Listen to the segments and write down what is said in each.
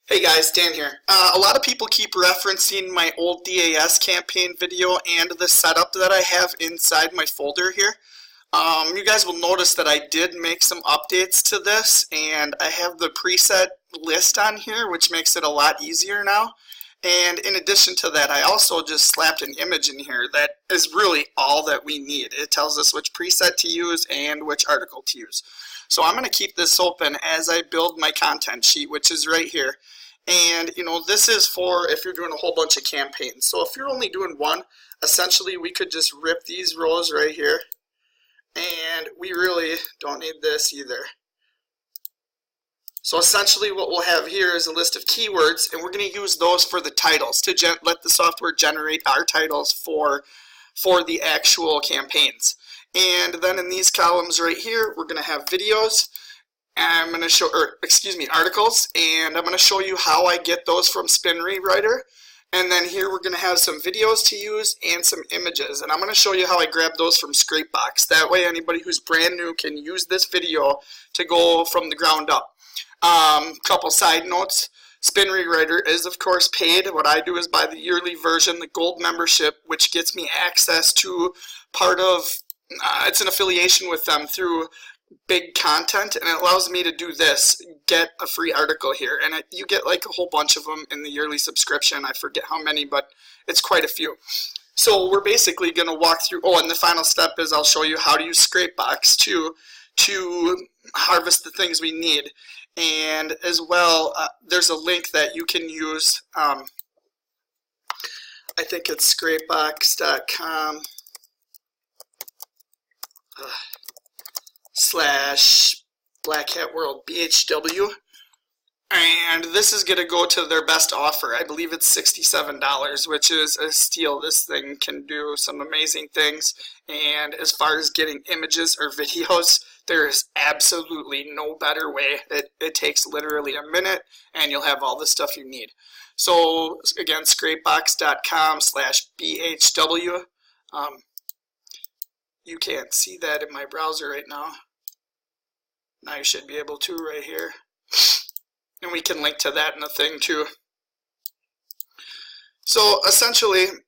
Hey guys, Dan here. A lot of people keep referencing my old DAS campaign video and the setup that I have inside my folder here. You guys will notice that I did make some updates to this, and I have the preset list on here, which makes it a lot easier now. And in addition to that, I also just slapped an image in here that is really all that we need. It tells us which preset to use and which article to use. So I'm going to keep this open as I build my content sheet, which is right here. And this is for if you're doing a whole bunch of campaigns. So if you're only doing one, essentially we could just rip these rows right here, and we really don't need this either. So essentially what we'll have here is a list of keywords, and we're going to use those for the titles to let the software generate our titles for the actual campaigns. And then in these columns right here, we're going to have videos. I'm going to show, articles, and I'm going to show you how I get those from SpinRewriter. And then here we're going to have some videos to use and some images, and I'm going to show you how I grab those from Scrapebox. That way anybody who's brand new can use this video to go from the ground up. Couple side notes. SpinRewriter is of course paid. What I do is buy the yearly version, the gold membership, which gets me access to part of, it's an affiliation with them through big content, and it allows me to do this, get a free article here, and you get like a whole bunch of them in the yearly subscription. I forget how many, but it's quite a few. So we're basically going to walk through, and the final step is I'll show you how to use Scrapebox to harvest the things we need. And as well, there's a link that you can use. I think it's scrapebox.com /BlackHatWorld BHW, and this is going to go to their best offer. I believe it's $67, which is a steal. This thing can do some amazing things, and as far as getting images or videos, there is absolutely no better way. It takes literally a minute, and you'll have all the stuff you need. So again, scrapebox.com /BHW. You can't see that in my browser right now. Now you should be able to right here. And we can link to that in the thing too. So essentially,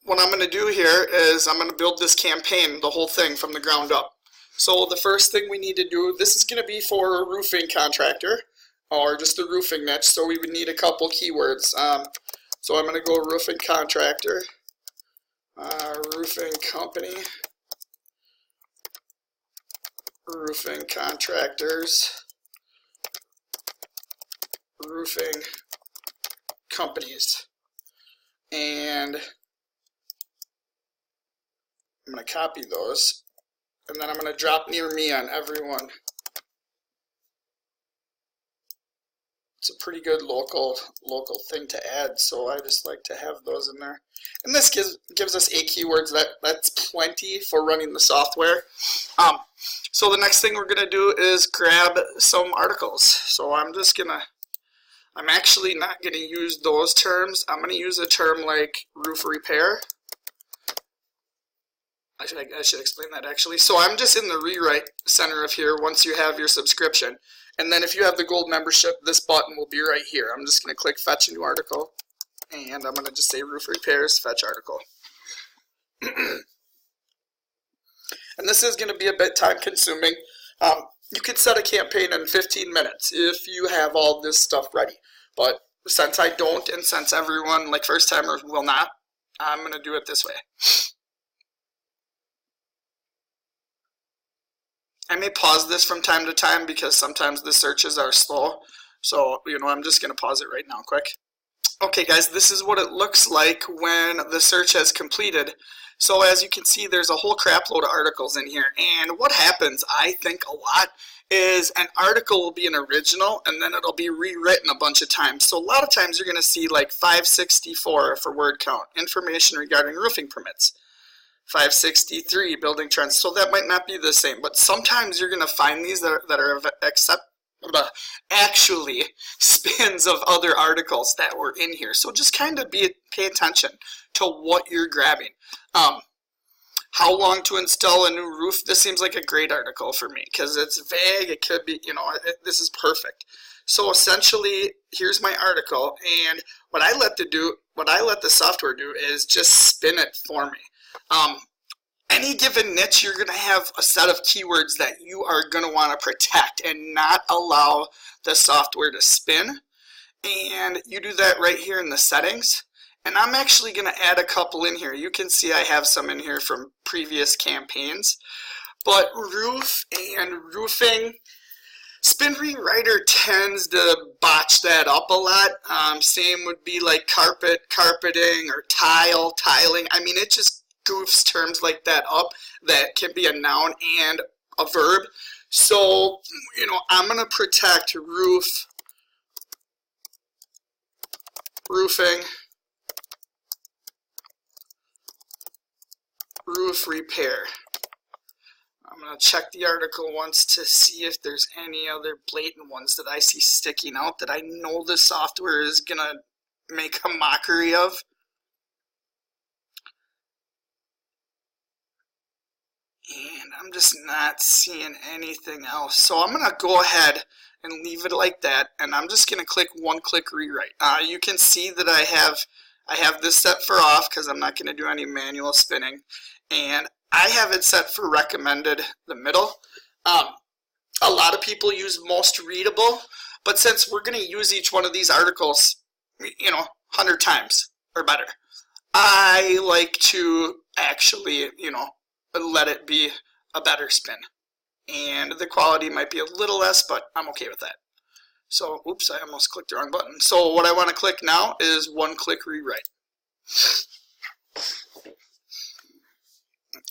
what I'm going to do here is I'm going to build this campaign, the whole thing from the ground up. So the first thing we need to do, this is going to be for a roofing contractor, or just the roofing niche, so we would need a couple keywords. So I'm going to go roofing contractor, roofing company, roofing contractors, roofing companies, and I'm going to copy those, and then I'm going to drop near me on every one. It's a pretty good local thing to add, so I just like to have those in there. And this gives us 8 keywords. That's plenty for running the software. So the next thing we're going to do is grab some articles. So I'm actually not going to use those terms. I'm going to use a term like roof repair. I should explain that actually. So I'm just in the rewrite center of here once you have your subscription. And then if you have the gold membership, this button will be right here. I'm just going to click fetch a new article, and I'm going to just say roof repairs, fetch article. And this is going to be a bit time consuming. You could set a campaign in 15 minutes if you have all this stuff ready. But since I don't, and since everyone, like first timers, will not, I'm going to do it this way. I may pause this from time to time because sometimes the searches are slow. So, I'm just going to pause it right now quick. Okay guys, this is what it looks like when the search has completed. So as you can see, there's a whole crap load of articles in here. And what happens, I think a lot, is an article will be an original and then it'll be rewritten a bunch of times. So a lot of times you're going to see like 564 for word count, information regarding roofing permits. 563 building trends, so that might not be the same, but sometimes you're going to find these that are actually spins of other articles that were in here. So just kind of pay attention to what you're grabbing. How long to install a new roof? This seems like a great article for me because it's vague. It could be, this is perfect. So essentially, here's my article, and what I let the software do is just spin it for me. Any given niche, you're going to have a set of keywords that you are going to want to protect and not allow the software to spin. And you do that right here in the settings. And I'm actually going to add a couple in here. You can see I have some in here from previous campaigns. But roof and roofing, Spin Rewriter tends to botch that up a lot. Same would be like carpet, carpeting, or tile, tiling. I mean, it just goofs terms like that up that can be a noun and a verb. So, I'm going to protect roof, roofing, roof repair. I'm going to check the article once to see if there's any other blatant ones that I see sticking out that I know the software is going to make a mockery of. And I'm just not seeing anything else. So I'm going to go ahead and leave it like that. And I'm just going to click one-click rewrite. You can see that I have this set for off because I'm not going to do any manual spinning. And I have it set for recommended, the middle. A lot of people use most readable. But since we're going to use each one of these articles, 100 times or better, I like to actually, let it be a better spin. And the quality might be a little less, but I'm okay with that. So, oops, I almost clicked the wrong button. So what I want to click now is one-click rewrite.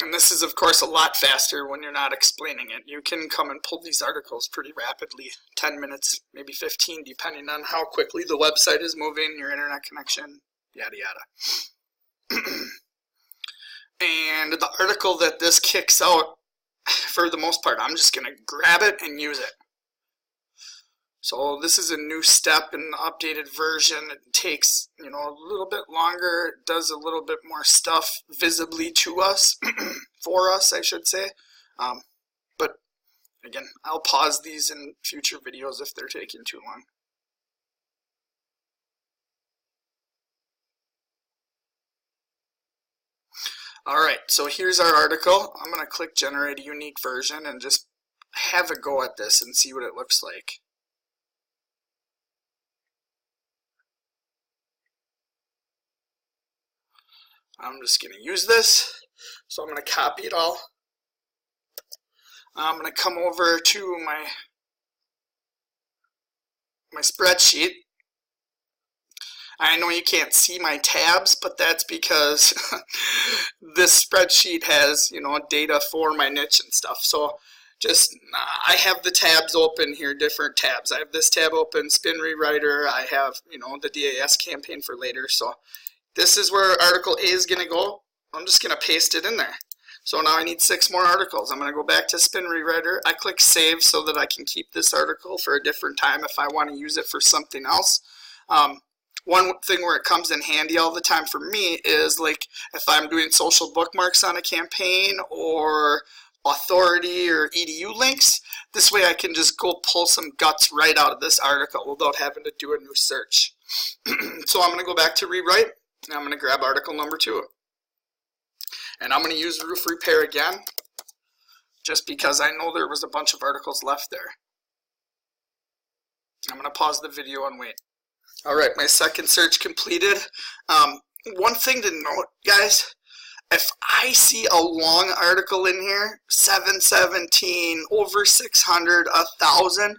And this is, of course, a lot faster when you're not explaining it. You can come and pull these articles pretty rapidly, 10 minutes, maybe 15, depending on how quickly the website is moving, your internet connection, yada yada. And the article that this kicks out, for the most part, I'm just going to grab it and use it. So this is a new step in the updated version. It takes, a little bit longer. It does a little bit more stuff visibly to us, for us, I should say. But again, I'll pause these in future videos if they're taking too long. Alright, so here's our article. I'm going to click Generate a Unique Version and just have a go at this and see what it looks like. I'm just going to use this. So I'm going to copy it all. I'm going to come over to my spreadsheet. I know you can't see my tabs, but that's because this spreadsheet has, data for my niche and stuff. So I have the tabs open here, different tabs. I have this tab open, Spin Rewriter. I have, the DAS campaign for later. So this is where article A is going to go. I'm just going to paste it in there. So now I need 6 more articles. I'm going to go back to Spin Rewriter. I click Save so that I can keep this article for a different time if I want to use it for something else. One thing where it comes in handy all the time for me is like if I'm doing social bookmarks on a campaign or authority or edu links. This way I can just go pull some guts right out of this article without having to do a new search. So I'm going to go back to rewrite and I'm going to grab article number 2. And I'm going to use roof repair again just because I know there was a bunch of articles left there. I'm going to pause the video and wait. Alright, my second search completed. One thing to note, guys, if I see a long article in here, 717, over 600, 1,000,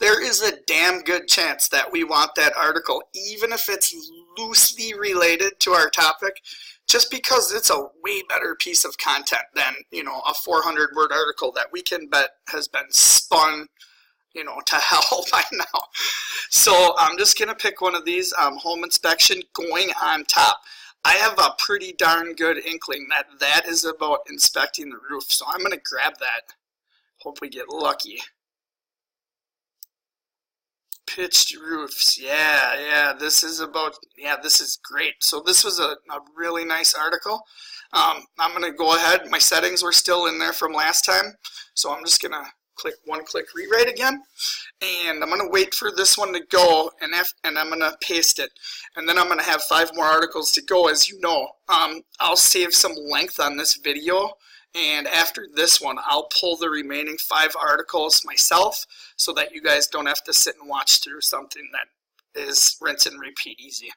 there is a damn good chance that we want that article, even if it's loosely related to our topic, just because it's a way better piece of content than, a 400-word article that we can bet has been spun to hell by now. So I'm just going to pick one of these, home inspection, going on top. I have a pretty darn good inkling that that is about inspecting the roof. So I'm going to grab that. Hope we get lucky. Pitched roofs. Yeah, this is great. So this was a really nice article. I'm going to go ahead. My settings were still in there from last time. So I'm just going to click rewrite again, and I'm going to wait for this one to go, and I'm going to paste it, and then I'm going to have 5 more articles to go. As you know, I'll save some length on this video, and after this one I'll pull the remaining 5 articles myself so that you guys don't have to sit and watch through something that is rinse and repeat easy.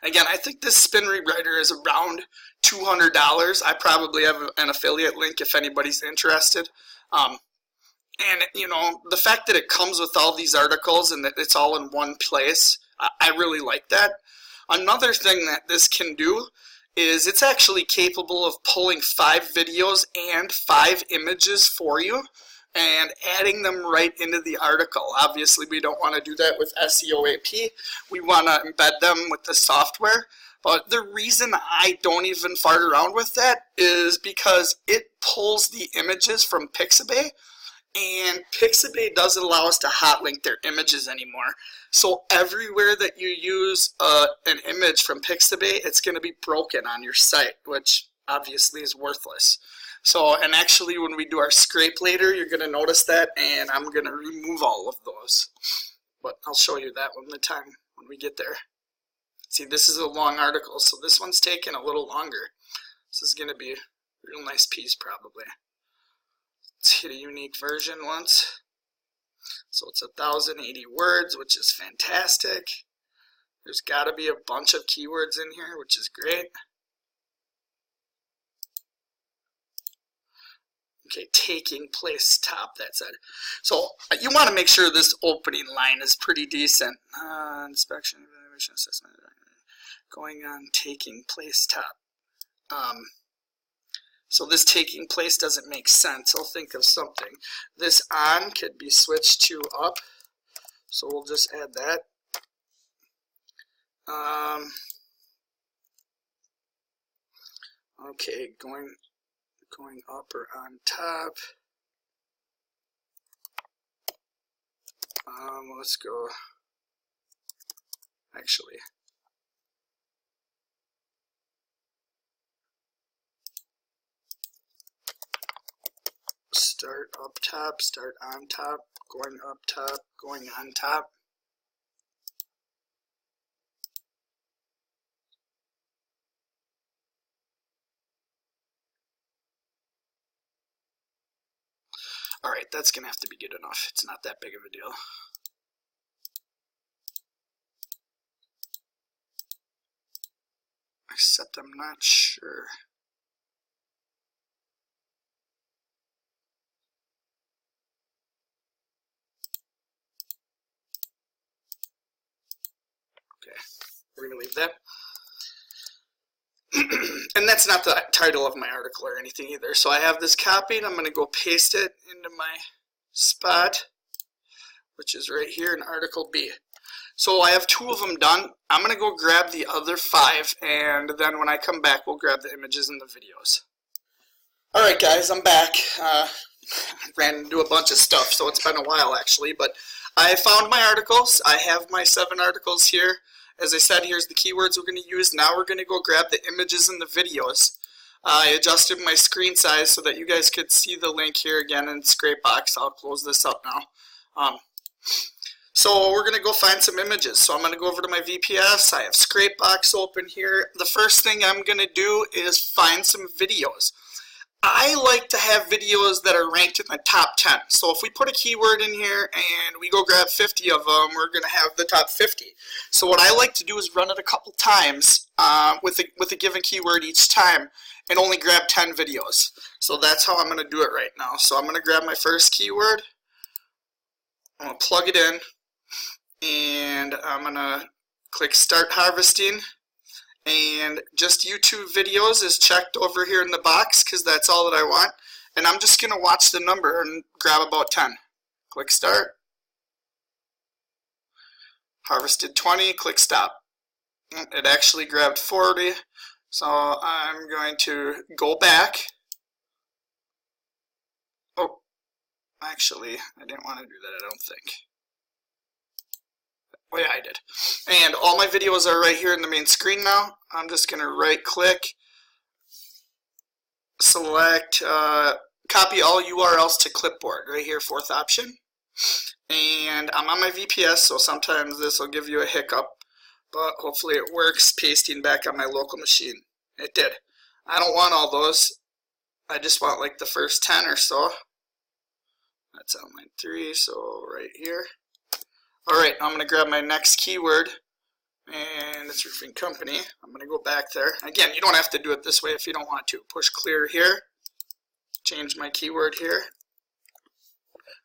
Again, I think this spin rewriter is around $200. I probably have an affiliate link if anybody's interested. And you know, the fact that it comes with all these articles and that it's all in one place, I really like that. Another thing that this can do is it's actually capable of pulling 5 videos and 5 images for you and adding them right into the article. Obviously, we don't want to do that with SEO AP. We want to embed them with the software. But the reason I don't even fart around with that is because it pulls the images from Pixabay, and Pixabay doesn't allow us to hot link their images anymore. So everywhere that you use an image from Pixabay, it's going to be broken on your site, which obviously is worthless. So, and actually when we do our scrape later, you're going to notice that, and I'm going to remove all of those. But I'll show you that when we get there. See, this is a long article, so this one's taking a little longer. This is going to be a real nice piece probably. Let's hit a unique version once. So it's 1,080 words, which is fantastic. There's got to be a bunch of keywords in here, which is great. Okay, taking place top, that's it. So you want to make sure this opening line is pretty decent. Inspection, evaluation, assessment, going on taking place top. So this taking place doesn't make sense. I'll think of something. This on could be switched to up. So we'll just add that. Okay, going up or on top. Let's go, actually, start up top, start on top, going up top, going on top. Alright, that's going to have to be good enough. It's not that big of a deal. Except I'm not sure. Okay, we're going to leave that. And that's not the title of my article or anything either. So I have this copied. I'm going to go paste it into my spot, which is right here in Article B. So I have 2 of them done. I'm going to go grab the other 5, and then when I come back, we'll grab the images and the videos. Alright guys, I'm back. I ran into a bunch of stuff, so it's been a while actually, but I found my articles. I have my 7 articles here. As I said, here's the keywords we're going to use. Now we're going to go grab the images and the videos. I adjusted my screen size so that you guys could see the link here again in Scrapebox. I'll close this up now. So we're going to go find some images. So I'm going to go over to my VPS. I have Scrapebox open here. The first thing I'm going to do is find some videos. I like to have videos that are ranked in the top 10. So if we put a keyword in here and we go grab 50 of them, we're going to have the top 50. So what I like to do is run it a couple times with a given keyword each time and only grab 10 videos. So that's how I'm going to do it right now. So I'm going to grab my first keyword. I'm going to plug it in, and I'm going to click Start Harvesting. And just YouTube videos is checked over here in the box because that's all that I want. And I'm just going to watch the number and grab about 10. Click Start. Harvested 20, click Stop. It actually grabbed 40. So I'm going to go back. Oh, actually, I didn't want to do that, I don't think. Oh yeah, I did. And all my videos are right here in the main screen now. I'm just going to right click, select copy all URLs to clipboard right here, fourth option. And I'm on my VPS, so sometimes this will give you a hiccup, but hopefully it works pasting back on my local machine. It did. I don't want all those. I just want like the first 10 or so. That's on line 3, so right here. Alright, I'm going to grab my next keyword, and it's roofing company. I'm going to go back there. Again, you don't have to do it this way if you don't want to. Push clear here, change my keyword here,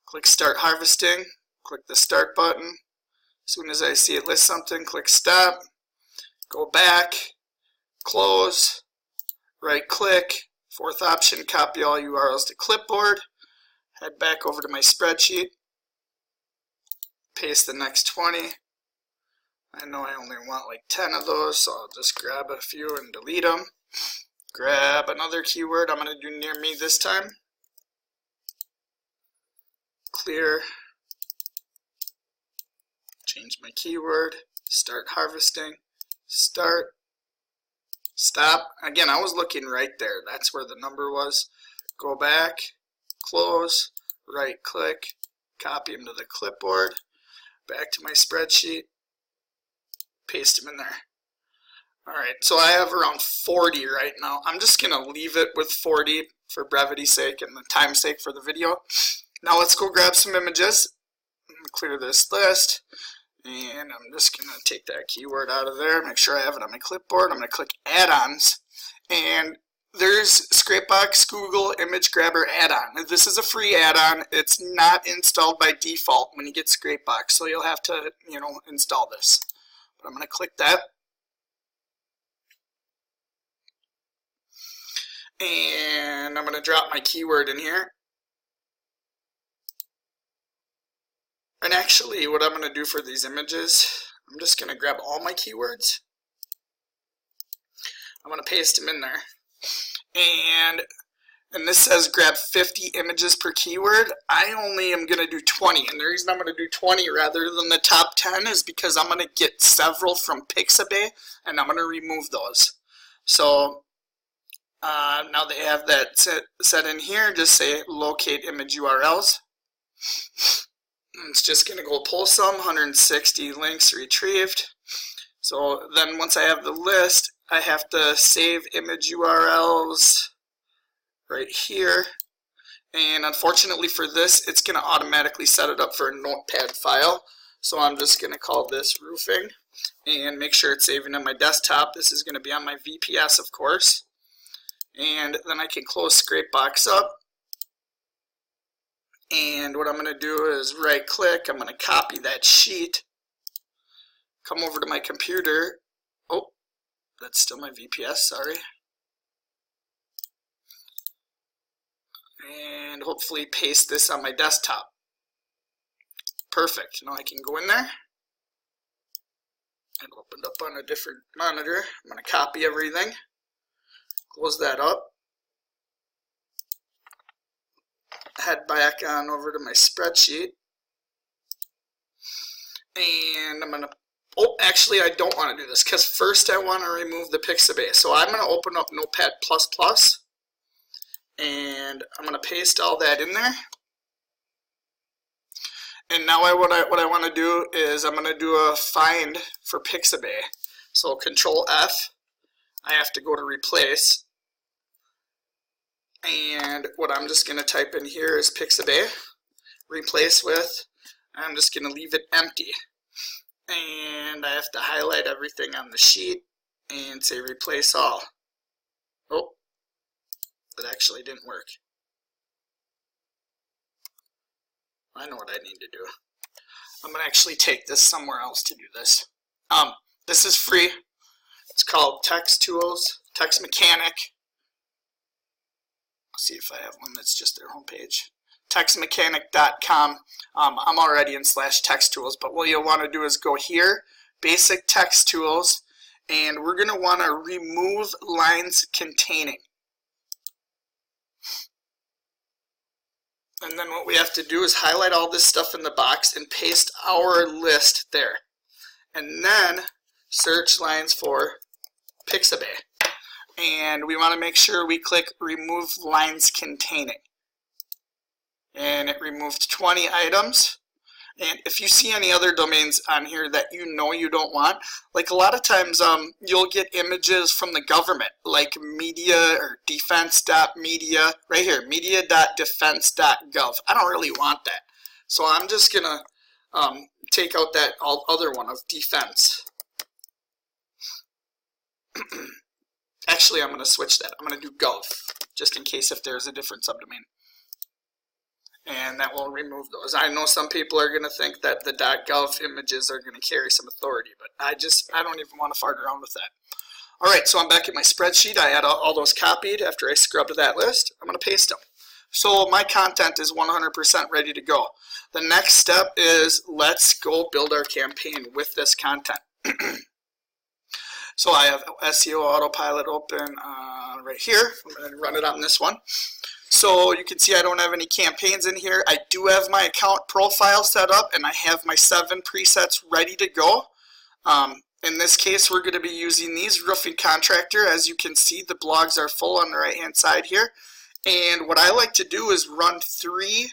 click start harvesting, click the start button. As soon as I see it list something, click stop, go back, close, right click, fourth option, copy all URLs to clipboard, head back over to my spreadsheet, paste the next 20. I know I only want like 10 of those, so I'll just grab a few and delete them. Grab another keyword I'm going to do near me this time. Clear. Change my keyword. Start harvesting. Start. Stop. Again, I was looking right there. That's where the number was. Go back. Close. Right click. Copy them to the clipboard. Back to my spreadsheet. Paste them in there. Alright, so I have around 40 right now. I'm just going to leave it with 40 for brevity's sake and the time's sake for the video. Now let's go grab some images. Clear this list. And I'm just going to take that keyword out of there. Make sure I have it on my clipboard. I'm going to click add-ons. And there's Scrapebox Google Image Grabber add-on. This is a free add-on. It's not installed by default when you get Scrapebox. So you'll have to, install this. But I'm going to click that. And I'm going to drop my keyword in here. And actually, what I'm going to do for these images, I'm just going to grab all my keywords. I'm going to paste them in there. And this says grab 50 images per keyword. I only am going to do 20. And the reason I'm going to do 20 rather than the top 10 is because I'm going to get several from Pixabay, and I'm going to remove those. So now they have that set in here. Just say locate image URLs. It's just going to go pull some, 160 links retrieved. So then once I have the list, I have to save image URLs right here. And unfortunately for this, it's going to automatically set it up for a notepad file. So I'm just going to call this roofing and make sure it's saving on my desktop. This is going to be on my VPS, of course. And then I can close Scrapebox up. And what I'm going to do is right click, I'm going to copy that sheet, come over to my computer. Oh, that's still my VPS, sorry. And hopefully paste this on my desktop. Perfect. Now I can go in there and open it up on a different monitor. I'm going to copy everything, close that up. Head back on over to my spreadsheet, and I'm going to, oh, actually I don't want to do this because first I want to remove the Pixabay. So I'm going to open up Notepad++, and I'm going to paste all that in there. And now what I want to do is I'm going to do a find for Pixabay. So Control F, I have to go to replace. And what I'm just going to type in here is Pixabay, replace with, I'm just going to leave it empty. And I have to highlight everything on the sheet and say replace all. Oh, that actually didn't work. I know what I need to do. I'm going to actually take this somewhere else to do this. This is free. It's called Text Tools, Text Mechanic. See if I have one that's just their homepage. Textmechanic.com. I'm already in /text tools, but what you'll want to do is go here, basic text tools, and we're going to want to remove lines containing. And then what we have to do is highlight all this stuff in the box and paste our list there. And then search lines for Pixabay. and we want to make sure we click remove lines containing. And it removed 20 items. And if you see any other domains on here that you know you don't want, like a lot of times you'll get images from the government, like media or defense.media, right here, media.defense.gov. I don't really want that. So I'm just going to take out that other one of defense. Actually, I'm going to switch that. I'm going to do gov, just in case if there's a different subdomain. And that will remove those. I know some people are going to think that the .gov images are going to carry some authority, but I don't even want to fart around with that. All right, so I'm back at my spreadsheet. I had all those copied after I scrubbed that list. I'm going to paste them. So my content is 100% ready to go. The next step is let's go build our campaign with this content. So I have SEO Autopilot open right here. I'm going to run it on this one. So you can see I don't have any campaigns in here. I do have my account profile set up, and I have my 7 presets ready to go. In this case, we're going to be using these. Roofing Contractor. As you can see, the blogs are full on the right-hand side here. And what I like to do is run three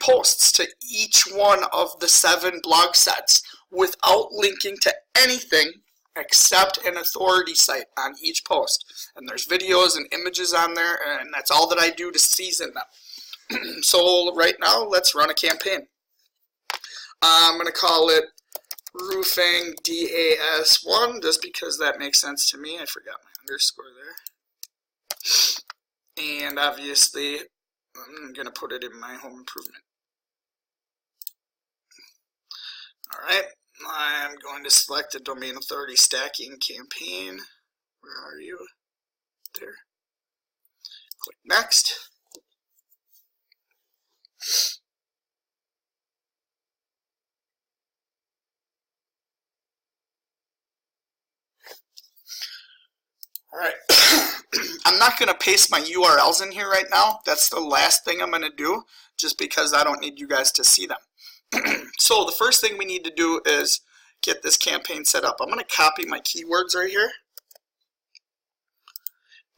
posts to each one of the 7 blog sets without linking to anything except an authority site on each post. And there's videos and images on there, and that's all that I do to season them. So right now, let's run a campaign. I'm going to call it Roofing DAS1, just because that makes sense to me. I forgot my underscore there. And obviously, I'm going to put it in my home improvement. All right. I'm going to select the domain authority stacking campaign. Where are you? There. Click next. All right. I'm not going to paste my URLs in here right now. That's the last thing I'm going to do, just because I don't need you guys to see them. So the first thing we need to do is get this campaign set up. I'm going to copy my keywords right here.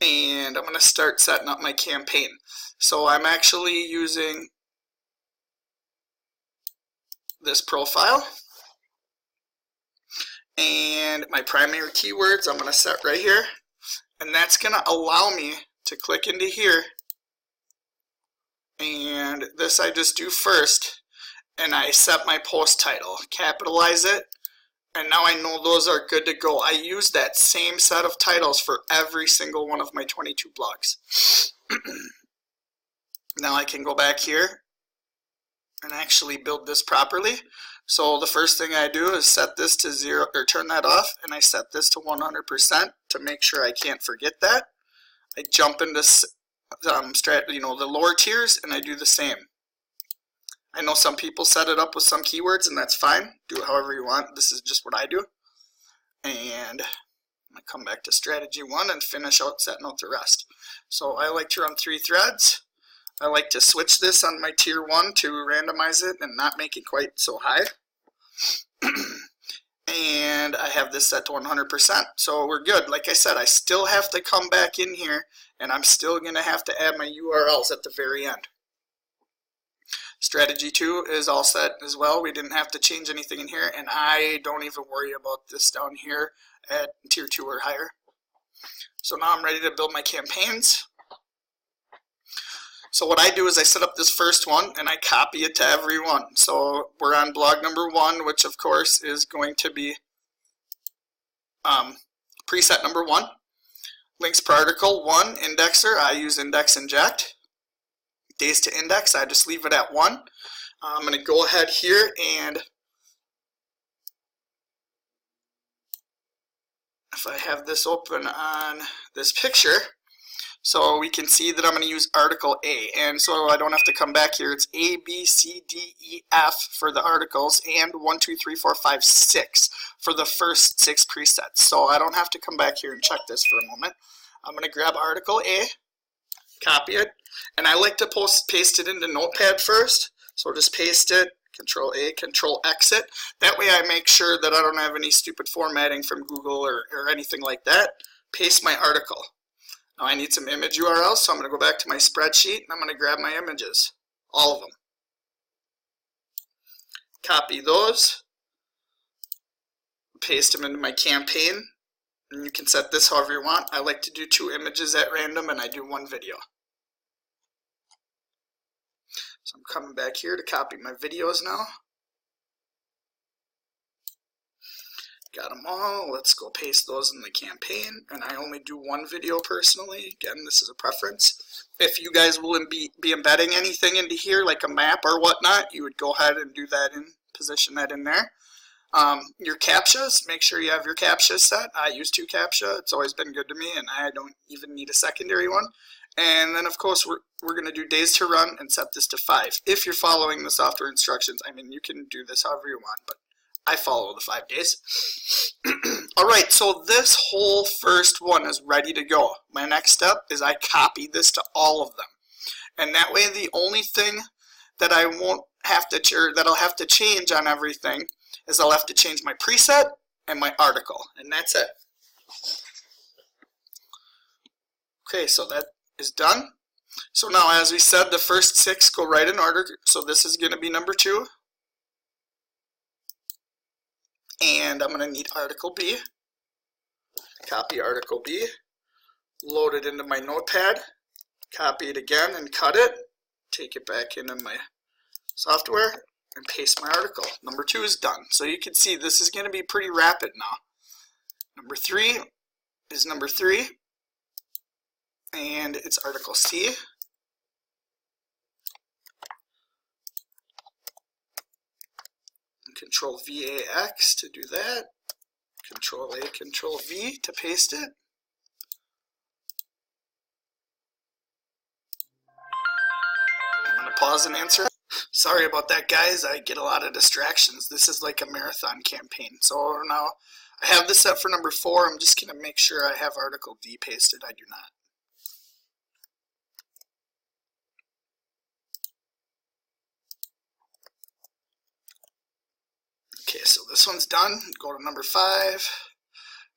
And I'm going to start setting up my campaign. So I'm actually using this profile. And my primary keywords I'm going to set right here. And that's going to allow me to click into here. And this I just do first. And I set my post title, capitalize it, and now I know those are good to go. I use that same set of titles for every single one of my 22 blogs. Now I can go back here and actually build this properly. So the first thing I do is set this to 0, or turn that off, and I set this to 100% to make sure I can't forget that. I jump into the lower tiers, and I do the same. I know some people set it up with some keywords, and that's fine. Do it however you want. This is just what I do. And I'm going to come back to strategy 1 and finish out setting out the rest. So I like to run 3 threads. I like to switch this on my tier 1 to randomize it and not make it quite so high. And I have this set to 100%. So we're good. Like I said, I still have to come back in here, and I'm still going to have to add my URLs at the very end. Strategy 2 is all set as well. We didn't have to change anything in here, and I don't even worry about this down here at tier 2 or higher. So now I'm ready to build my campaigns. So what I do is I set up this first one and I copy it to everyone. So we're on blog number 1, which of course is going to be preset number 1. Links per article 1, indexer. I use index inject. Days to index, I just leave it at 1. I'm going to go ahead here, and if I have this open on this picture, so we can see that I'm going to use article A, and so I don't have to come back here. It's A, B, C, D, E, F for the articles, and 1, 2, 3, 4, 5, 6 for the first 6 presets. So I don't have to come back here and check this for a moment. I'm going to grab article A, copy it, and I like to paste it into Notepad first. So just paste it, Control A, Control Exit. That way I make sure that I don't have any stupid formatting from Google or anything like that. paste my article. Now I need some image URLs, so I'm going to go back to my spreadsheet and I'm going to grab my images, all of them. Copy those, paste them into my campaign, and you can set this however you want. I like to do 2 images at random and I do 1 video. So I'm coming back here to copy my videos now. Got them all. Let's go paste those in the campaign. And I only do 1 video personally. Again, this is a preference. If you guys will be embedding anything into here, like a map or whatnot, you would go ahead and do that in, position that in there. Your CAPTCHAs, make sure you have your CAPTCHAs set. I use 2 CAPTCHA. It's always been good to me, and I don't even need a secondary one. And then, of course, we're going to do days to run and set this to 5. If you're following the software instructions, I mean, you can do this however you want, but I follow the 5 days. Alright, so this whole first one is ready to go. My next step is I copy this to all of them. And that way the only thing that I won't have to, or that I'll have to change on everything is I'll have to change my preset and my article. And that's it. Okay, so that is done. So now, as we said, the first 6 go right in order. So this is going to be number 2. And I'm going to need article B. Copy article B. Load it into my notepad. Copy it again and cut it. Take it back into my software and paste my article. Number 2 is done. So you can see this is going to be pretty rapid now. Number 3 is number 3. And it's article C. Control VAX to do that. Control A, Control V to paste it. I'm going to pause and answer. Sorry about that, guys. I get a lot of distractions. This is like a marathon campaign. So now I have this set for number 4. I'm just going to make sure I have article D pasted. I do not. Okay, so this one's done. Go to number 5,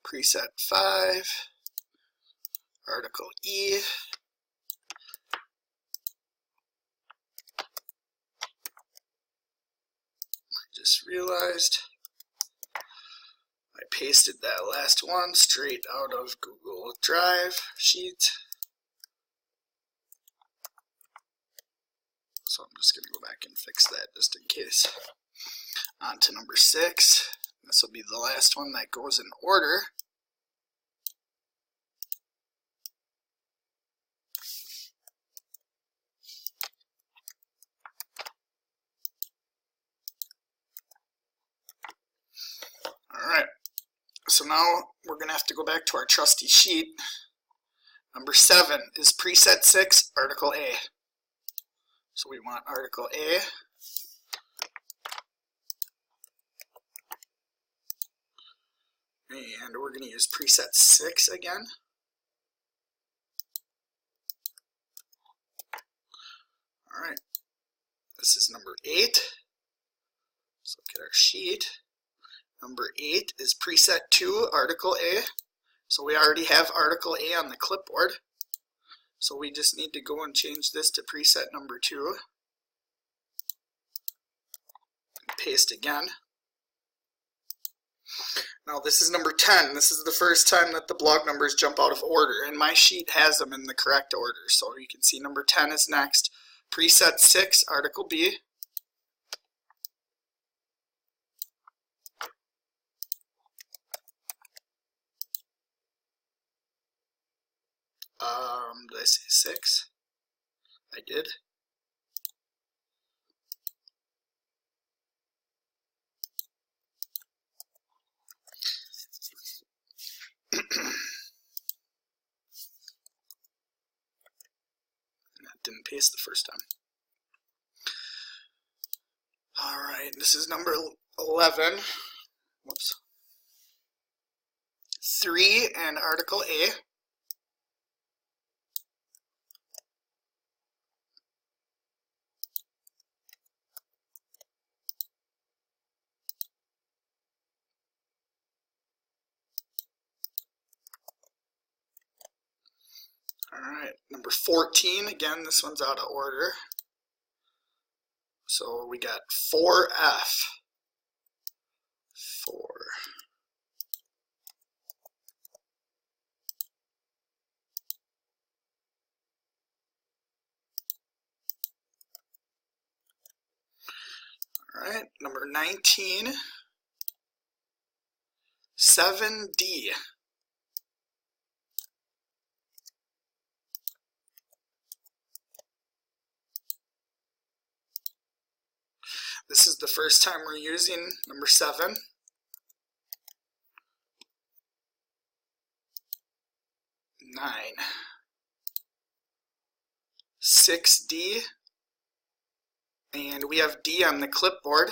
preset 5, article E. I just realized I pasted that last one straight out of Google Drive sheet. So I'm just going to go back and fix that just in case. On to number 6. This will be the last one that goes in order. Alright, so now we're going to have to go back to our trusty sheet. Number 7 is preset 6, article A. So we want article A. And we're going to use preset 6 again. Alright, this is number 8. Let's look at our sheet. Number 8 is preset 2, article A. So we already have article A on the clipboard. So we just need to go and change this to preset number 2. And paste again. Now this is number 10. This is the first time that the blog numbers jump out of order, and my sheet has them in the correct order. So you can see number 10 is next. Preset 6, article B. Did I say 6? I did. Didn't paste the first time. Alright, this is number 11. Whoops. 3 and article A. Number 14, again, this one's out of order. So we got 4F. 4. All right, number 19, 7D. This is the first time we're using number 7. 9. 6D. And we have D on the clipboard.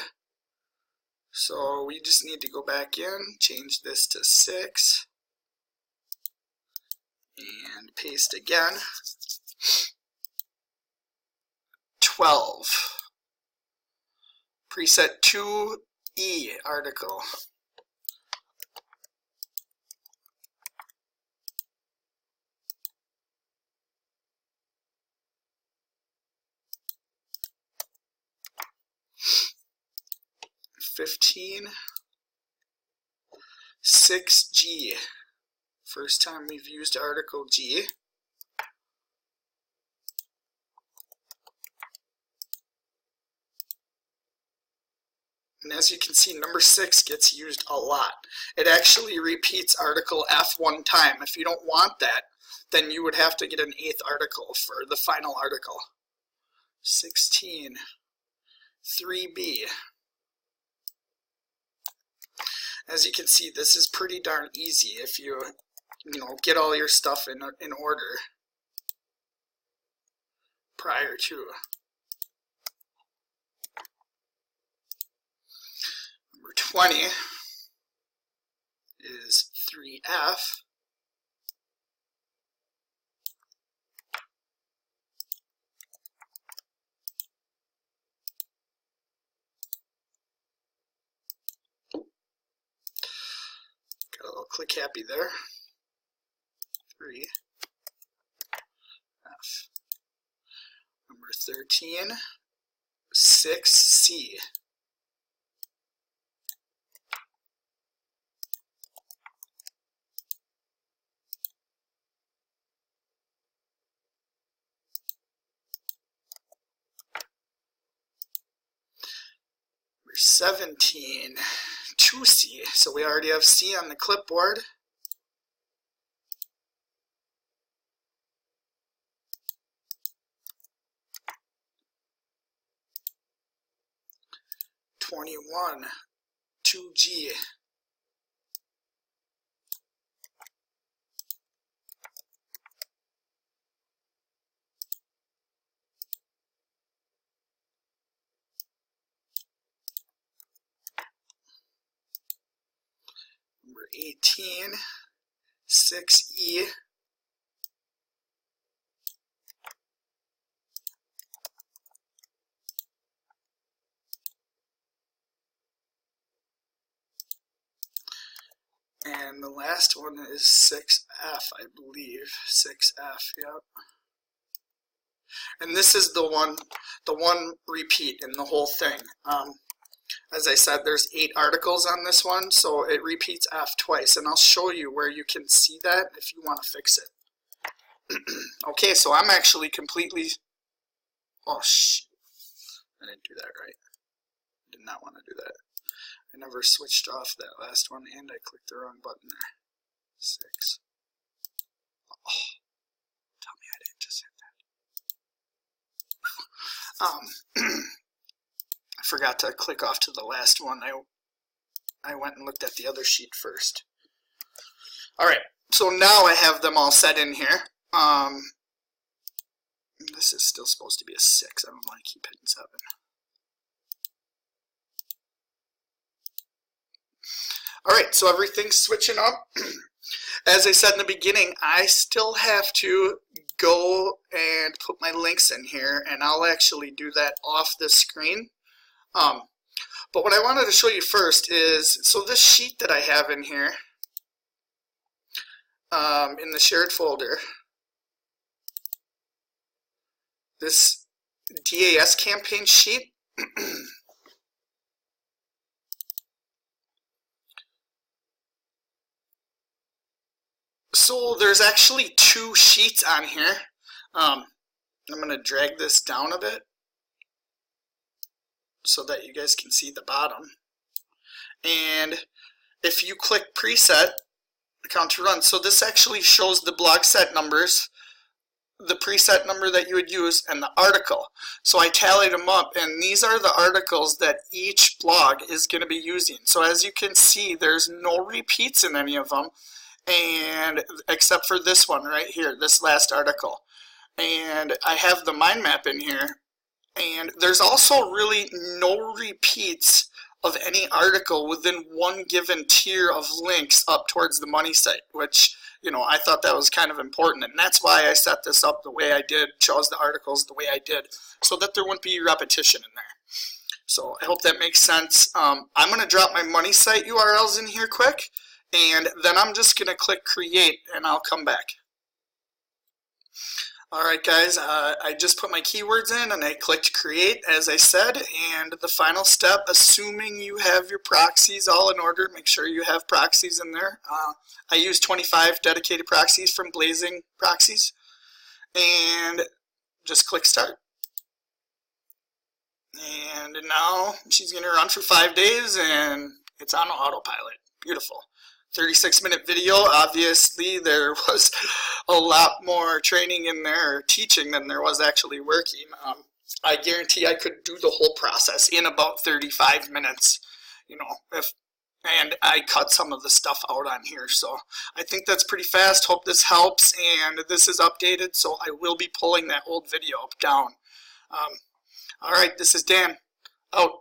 So we just need to go back in, change this to 6, and paste again. 12. Preset 2E article. (15) 6G. First time we've used article G. And as you can see, number 6 gets used a lot. It actually repeats article F one time. If you don't want that, then you would have to get an 8th article for the final article. 16. 3B. As you can see, this is pretty darn easy if you get all your stuff in order prior to. Number 20 is 3F. Got a little click happy there. 3F. Number 13, 6C. Number 17, 2C. So we already have C on the clipboard. (21) 2G. Number 18, 6E. And the last one is 6F, I believe. 6F, yep. And this is the one repeat in the whole thing. As I said, there's 8 articles on this one, so it repeats F twice. And I'll show you where you can see that if you want to fix it. Okay, so I'm actually completely... Oh, shoot. I didn't do that right. I did not want to do that. I never switched off that last one, and I clicked the wrong button there. 6. Oh, tell me I didn't just hit that. I forgot to click off to the last one. I went and looked at the other sheet first. Alright, so now I have them all set in here. This is still supposed to be a 6. I don't want to keep hitting 7. Alright, so everything's switching up. As I said in the beginning, I still have to go and put my links in here, and I'll actually do that off the screen. But what I wanted to show you first is, so this sheet that I have in here, in the shared folder, this DAS campaign sheet. So there's actually two sheets on here. I'm going to drag this down a bit so that you guys can see the bottom. And if you click preset, account to run, so this actually shows the blog set numbers, the preset number that you would use, and the article. So I tallied them up, and these are the articles that each blog is going to be using. So as you can see, there's no repeats in any of them, and except for this one right here, this last article. And I have the mind map in here, and there's also really no repeats of any article within one given tier of links up towards the money site, which, you know, I thought that was kind of important, and that's why I set this up the way I did, chose the articles the way I did, so that there wouldn't be repetition in there. So I hope that makes sense. I'm going to drop my money site URLs in here quick, and then I'm just going to click create, and I'll come back. Alright guys, I just put my keywords in and I clicked create as I said, and the final step, assuming you have your proxies all in order, make sure you have proxies in there. I use 25 dedicated proxies from Blazing Proxies, and just click start. And now she's going to run for 5 days and it's on autopilot. Beautiful. 36-minute video. Obviously there was a lot more training in there, or teaching, than there was actually working. I guarantee I could do the whole process in about 35 minutes, you know, and I cut some of the stuff out on here. So I think that's pretty fast. Hope this helps, and this is updated, so I will be pulling that old video up down. Alright, this is Dan, out.